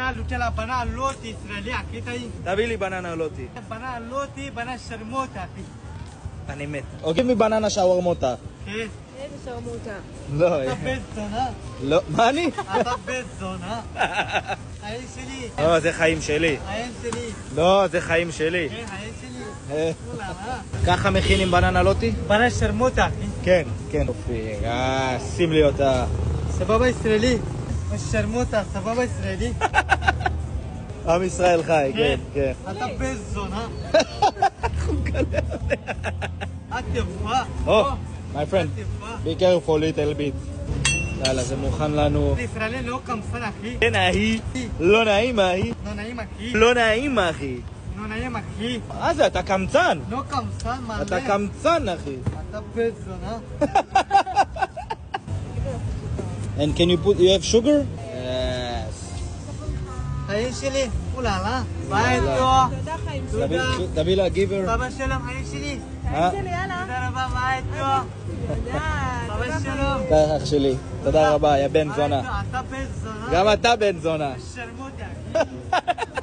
בנה לוטלה, בנה לוטי ישראלי, אחי תאי. תביא לי בננה לוטי. בנה לוטי, בנה שרמוטה, אחי. אני מת. או give me בננה שווארמוטה. כן. איזה שרמוטה. לא. אתה בן זונה. לא, מה אני? אתה בן זונה. העין שלי. לא, זה חיים שלי. העין שלי. לא, זה חיים שלי. כן, העין שלי. אוללה. ככה מכינים בננה לוטי? בנה שרמוטה, אחי. כן, כן. שים לי אותה. סבבה ישראלי. שרמוטה, סבבה ישראלי. עם ישראל חי, כן, כן. אתה בן זונה. את יפה. או, my friend, את יפה. be careful little bit. יאללה, זה מוכן לנו. ישראלי לא קמצן, אחי. כן, אחי. לא נעים, אחי. לא נעים, אחי. לא נעים, אחי. לא נעים, אחי. מה זה, אתה קמצן. לא קמצן, מלא. אתה קמצן, אחי. אתה בן זונה. And can you have sugar? Yes. חיים שלי. אוללה. ביי יאללה. טוב. תודה חיים שלי. תודה. תביא לה גיבר. סבא שלום, חיים שלי. חיים שלי, יאללה. תודה רבה, ביי טוב. תודה. סבא שלום. תודה אח שלי. תודה רבה, יא בן זונה. אתה בן זונה. גם אתה בן זונה. שרמוטה, אחי.